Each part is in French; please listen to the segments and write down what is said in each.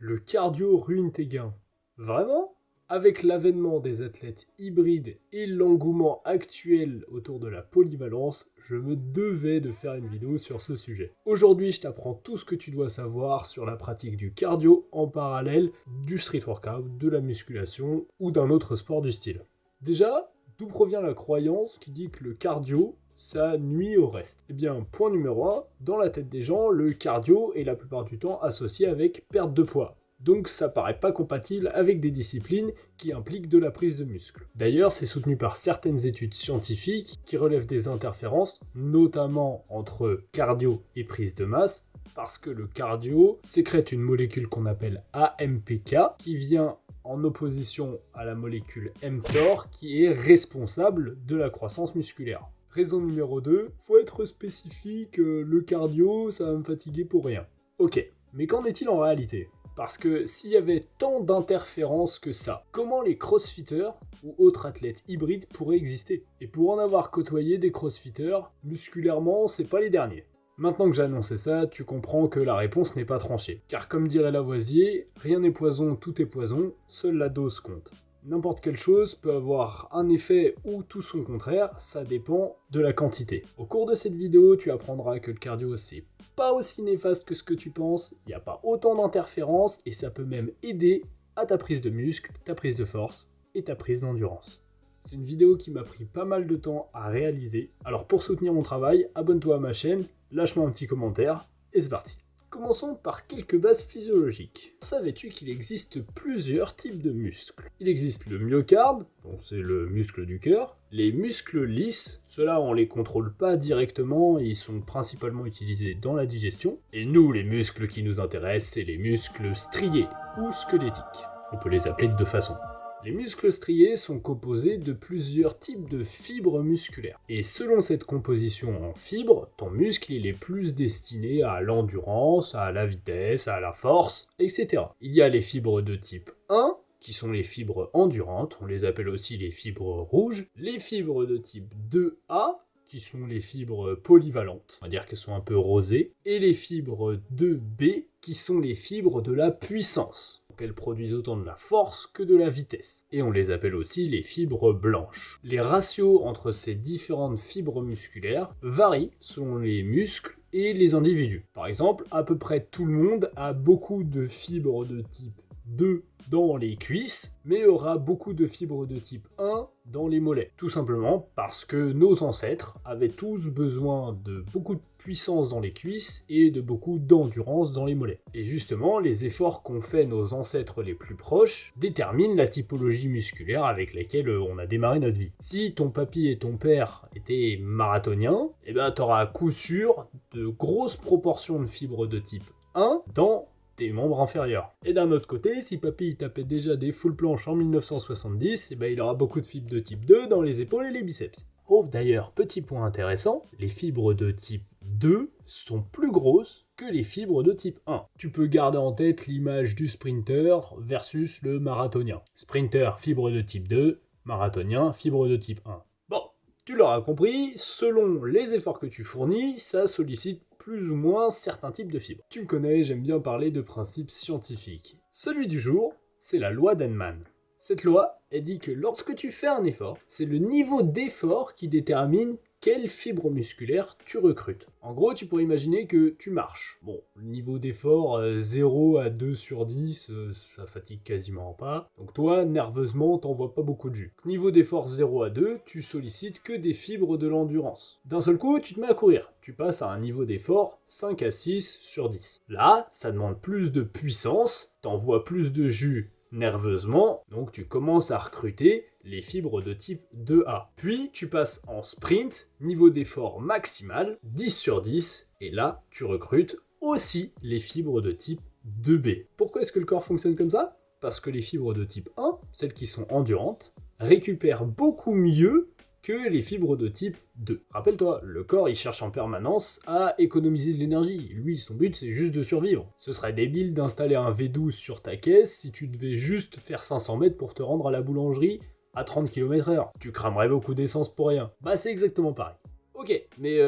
Le cardio ruine tes gains. Vraiment? Avec l'avènement des athlètes hybrides et l'engouement actuel autour de la polyvalence, je me devais de faire une vidéo sur ce sujet. Aujourd'hui, je t'apprends tout ce que tu dois savoir sur la pratique du cardio en parallèle du street workout, de la musculation ou d'un autre sport du style. Déjà, d'où provient la croyance qui dit que le cardio, ça nuit au reste? Eh bien, point numéro 1, dans la tête des gens, le cardio est la plupart du temps associé avec perte de poids. Donc ça paraît pas compatible avec des disciplines qui impliquent de la prise de muscle. D'ailleurs, c'est soutenu par certaines études scientifiques qui relèvent des interférences, notamment entre cardio et prise de masse, parce que le cardio sécrète une molécule qu'on appelle AMPK, qui vient en opposition à la molécule mTOR, qui est responsable de la croissance musculaire. Raison numéro 2, faut être spécifique, le cardio, ça va me fatiguer pour rien. Ok, mais qu'en est-il en réalité ? Parce que s'il y avait tant d'interférences que ça, comment les crossfitters ou autres athlètes hybrides pourraient exister? Et pour en avoir côtoyé des crossfitters, musculairement, c'est pas les derniers. Maintenant que j'ai annoncé ça, tu comprends que la réponse n'est pas tranchée. Car comme dirait Lavoisier, rien n'est poison, tout est poison, seule la dose compte. N'importe quelle chose peut avoir un effet ou tout son contraire, ça dépend de la quantité. Au cours de cette vidéo, tu apprendras que le cardio c'est pas aussi néfaste que ce que tu penses, il n'y a pas autant d'interférences et ça peut même aider à ta prise de muscle, ta prise de force et ta prise d'endurance. C'est une vidéo qui m'a pris pas mal de temps à réaliser, alors pour soutenir mon travail, abonne-toi à ma chaîne, lâche-moi un petit commentaire et c'est parti. Commençons par quelques bases physiologiques. Savais-tu qu'il existe plusieurs types de muscles? Il existe le myocarde, donc c'est le muscle du cœur, les muscles lisses, ceux-là on les contrôle pas directement, ils sont principalement utilisés dans la digestion, et nous les muscles qui nous intéressent, c'est les muscles striés ou squelettiques. On peut les appeler de deux façons. Les muscles striés sont composés de plusieurs types de fibres musculaires. Et selon cette composition en fibres, ton muscle il est plus destiné à l'endurance, à la vitesse, à la force, etc. Il y a les fibres de type 1, qui sont les fibres endurantes, on les appelle aussi les fibres rouges. Les fibres de type 2A, qui sont les fibres polyvalentes, on va dire qu'elles sont un peu rosées. Et les fibres 2B, qui sont les fibres de la puissance. Elles produisent autant de la force que de la vitesse. Et on les appelle aussi les fibres blanches. Les ratios entre ces différentes fibres musculaires varient selon les muscles et les individus. Par exemple, à peu près tout le monde a beaucoup de fibres de type 2 dans les cuisses, mais aura beaucoup de fibres de type 1 dans les mollets. Tout simplement parce que nos ancêtres avaient tous besoin de beaucoup de puissance dans les cuisses et de beaucoup d'endurance dans les mollets. Et justement, les efforts qu'ont fait nos ancêtres les plus proches déterminent la typologie musculaire avec laquelle on a démarré notre vie. Si ton papy et ton père étaient marathoniens, eh ben t'auras à coup sûr de grosses proportions de fibres de type 1 dans tes membres inférieurs. Et d'un autre côté, si papy il tapait déjà des full planches en 1970, eh ben il aura beaucoup de fibres de type 2 dans les épaules et les biceps. Oh, d'ailleurs, petit point intéressant, les fibres de type 2 sont plus grosses que les fibres de type 1. Tu peux garder en tête l'image du sprinter versus le marathonien. Sprinter, fibre de type 2, marathonien, fibre de type 1. Bon, tu l'auras compris, selon les efforts que tu fournis, ça sollicite plus ou moins certains types de fibres. Tu me connais, j'aime bien parler de principes scientifiques. Celui du jour, c'est la loi d'Henneman. Cette loi, elle dit que lorsque tu fais un effort, c'est le niveau d'effort qui détermine quelle fibre musculaire tu recrutes. En gros, tu pourrais imaginer que tu marches. Bon, le niveau d'effort 0 à 2 sur 10, ça fatigue quasiment pas. Donc toi, nerveusement, t'envoies pas beaucoup de jus. Niveau d'effort 0 à 2, tu sollicites que des fibres de l'endurance. D'un seul coup, tu te mets à courir. Tu passes à un niveau d'effort 5 à 6 sur 10. Là, ça demande plus de puissance, t'envoies plus de jus nerveusement, donc tu commences à recruter les fibres de type 2A. Puis tu passes en sprint, niveau d'effort maximal, 10 sur 10, et là tu recrutes aussi les fibres de type 2B. Pourquoi est-ce que le corps fonctionne comme ça? Parce que les fibres de type 1, celles qui sont endurantes, récupèrent beaucoup mieux que les fibres de type 2. Rappelle-toi, le corps il cherche en permanence à économiser de l'énergie. Lui, son but c'est juste de survivre. Ce serait débile d'installer un V12 sur ta caisse si tu devais juste faire 500 mètres pour te rendre à la boulangerie à 30 km/h. Tu cramerais beaucoup d'essence pour rien. Bah c'est exactement pareil. Ok, mais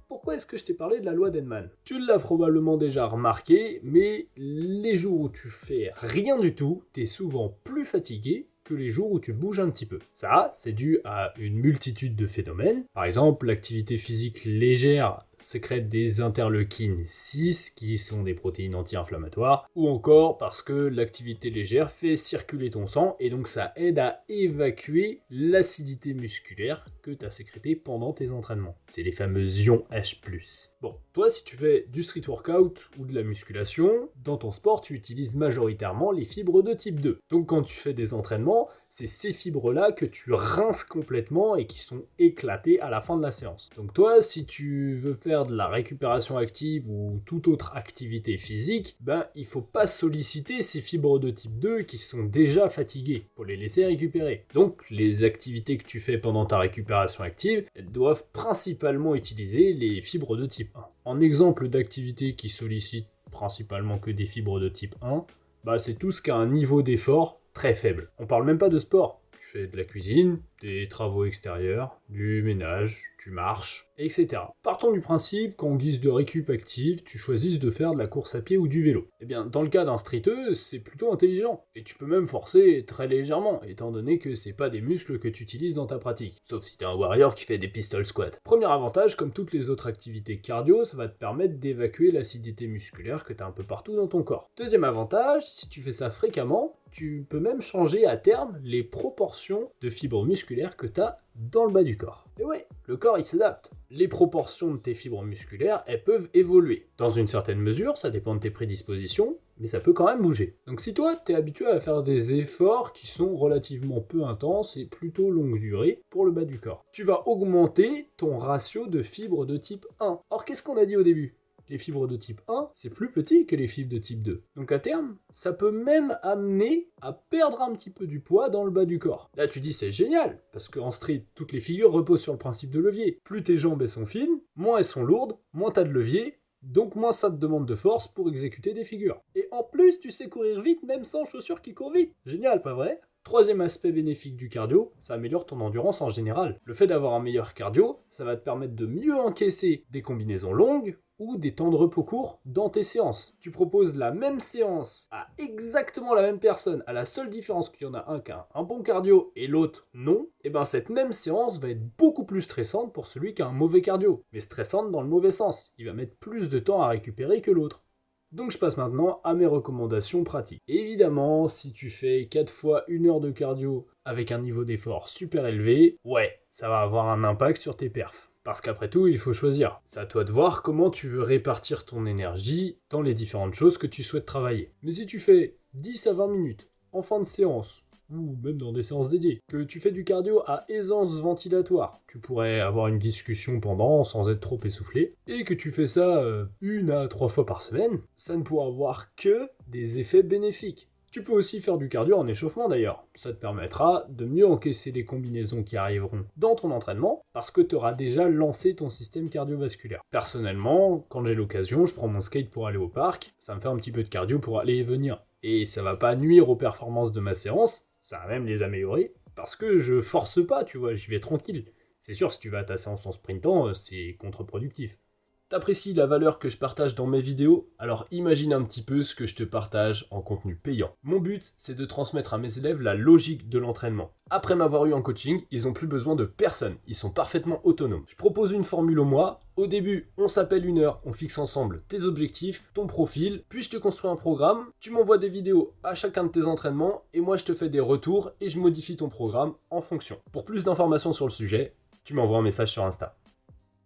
pourquoi est-ce que je t'ai parlé de la loi d'Henman? Tu l'as probablement déjà remarqué, mais les jours où tu fais rien du tout, t'es souvent plus fatigué que les jours où tu bouges un petit peu. Ça, c'est dû à une multitude de phénomènes. Par exemple, l'activité physique légère sécrète des interleukines 6, qui sont des protéines anti-inflammatoires, ou encore parce que l'activité légère fait circuler ton sang, et donc ça aide à évacuer l'acidité musculaire que tu as sécrétée pendant tes entraînements. C'est les fameux ions H+. Bon, toi, si tu fais du street workout ou de la musculation, dans ton sport, tu utilises majoritairement les fibres de type 2. Donc quand tu fais des entraînements, c'est ces fibres-là que tu rinces complètement et qui sont éclatées à la fin de la séance. Donc toi, si tu veux faire de la récupération active ou toute autre activité physique, il faut pas solliciter ces fibres de type 2 qui sont déjà fatiguées, pour les laisser récupérer. Donc les activités que tu fais pendant ta récupération active, elles doivent principalement utiliser les fibres de type 1. En exemple d'activité qui sollicite principalement que des fibres de type 1, c'est tout ce qui a un niveau d'effort très faible. On parle même pas de sport. Tu fais de la cuisine, des travaux extérieurs, du ménage, tu marches, etc. Partons du principe qu'en guise de récup active, tu choisisses de faire de la course à pied ou du vélo. Eh bien, dans le cas d'un streeteux, c'est plutôt intelligent. Et tu peux même forcer très légèrement, étant donné que c'est pas des muscles que tu utilises dans ta pratique. Sauf si t'es un warrior qui fait des pistol squats. Premier avantage, comme toutes les autres activités cardio, ça va te permettre d'évacuer l'acidité musculaire que t'as un peu partout dans ton corps. Deuxième avantage, si tu fais ça fréquemment, tu peux même changer à terme les proportions de fibres musculaires que tu as dans le bas du corps. Et ouais, le corps il s'adapte. Les proportions de tes fibres musculaires, elles peuvent évoluer. Dans une certaine mesure, ça dépend de tes prédispositions, mais ça peut quand même bouger. Donc si toi, tu es habitué à faire des efforts qui sont relativement peu intenses et plutôt longue durée pour le bas du corps, tu vas augmenter ton ratio de fibres de type 1. Or, qu'est-ce qu'on a dit au début ? Les fibres de type 1, c'est plus petit que les fibres de type 2. Donc à terme, ça peut même amener à perdre un petit peu du poids dans le bas du corps. Là tu dis c'est génial, parce qu'en street, toutes les figures reposent sur le principe de levier. Plus tes jambes elles sont fines, moins elles sont lourdes, moins t'as de levier, donc moins ça te demande de force pour exécuter des figures. Et en plus, tu sais courir vite même sans chaussures qui courent vite. Génial, pas vrai ? Troisième aspect bénéfique du cardio, ça améliore ton endurance en général. Le fait d'avoir un meilleur cardio, ça va te permettre de mieux encaisser des combinaisons longues ou des temps de repos courts dans tes séances. Tu proposes la même séance à exactement la même personne, à la seule différence qu'il y en a un qui a un bon cardio et l'autre non, et cette même séance va être beaucoup plus stressante pour celui qui a un mauvais cardio, mais stressante dans le mauvais sens. Il va mettre plus de temps à récupérer que l'autre. Donc je passe maintenant à mes recommandations pratiques. Évidemment, si tu fais 4 fois 1 heure de cardio avec un niveau d'effort super élevé, ouais, ça va avoir un impact sur tes perfs. Parce qu'après tout, il faut choisir. C'est à toi de voir comment tu veux répartir ton énergie dans les différentes choses que tu souhaites travailler. Mais si tu fais 10 à 20 minutes en fin de séance, ou même dans des séances dédiées, que tu fais du cardio à aisance ventilatoire, tu pourrais avoir une discussion pendant sans être trop essoufflé, et que tu fais ça 1 à 3 fois par semaine, ça ne pourra avoir que des effets bénéfiques. Tu peux aussi faire du cardio en échauffement d'ailleurs. Ça te permettra de mieux encaisser les combinaisons qui arriveront dans ton entraînement parce que tu auras déjà lancé ton système cardiovasculaire. Personnellement, quand j'ai l'occasion, je prends mon skate pour aller au parc, ça me fait un petit peu de cardio pour aller et venir. Et ça va pas nuire aux performances de ma séance, ça va même les améliorer parce que je force pas, tu vois, j'y vais tranquille. C'est sûr, si tu vas à ta séance en sprintant, c'est contre-productif. T'apprécies la valeur que je partage dans mes vidéos, alors imagine un petit peu ce que je te partage en contenu payant. Mon but, c'est de transmettre à mes élèves la logique de l'entraînement. Après m'avoir eu en coaching, ils n'ont plus besoin de personne, ils sont parfaitement autonomes. Je propose une formule au mois, au début, on s'appelle 1 heure, on fixe ensemble tes objectifs, ton profil, puis je te construis un programme, tu m'envoies des vidéos à chacun de tes entraînements, et moi je te fais des retours et je modifie ton programme en fonction. Pour plus d'informations sur le sujet, tu m'envoies un message sur Insta.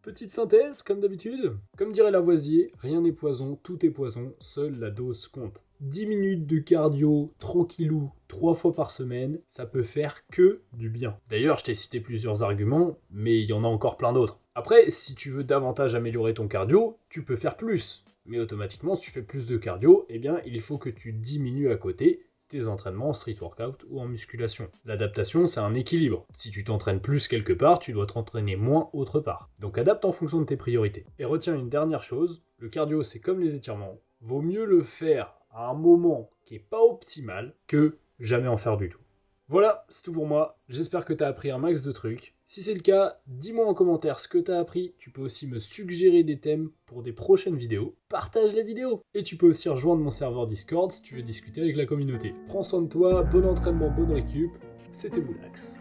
Petite synthèse, comme d'habitude. Comme dirait Lavoisier, rien n'est poison, tout est poison, seule la dose compte. 10 minutes de cardio, tranquillou, 3 fois par semaine, ça peut faire que du bien. D'ailleurs, je t'ai cité plusieurs arguments, mais il y en a encore plein d'autres. Après, si tu veux davantage améliorer ton cardio, tu peux faire plus. Mais automatiquement, si tu fais plus de cardio, il faut que tu diminues à côté tes entraînements en street workout ou en musculation. L'adaptation, c'est un équilibre. Si tu t'entraînes plus quelque part, tu dois t'entraîner moins autre part. Donc adapte en fonction de tes priorités. Et retiens une dernière chose, le cardio c'est comme les étirements. Vaut mieux le faire à un moment qui n'est pas optimal que jamais en faire du tout. Voilà, c'est tout pour moi. J'espère que t'as appris un max de trucs. Si c'est le cas, dis-moi en commentaire ce que t'as appris. Tu peux aussi me suggérer des thèmes pour des prochaines vidéos. Partage la vidéo. Et tu peux aussi rejoindre mon serveur Discord si tu veux discuter avec la communauté. Prends soin de toi, bon entraînement, bonne récup. C'était Moulax.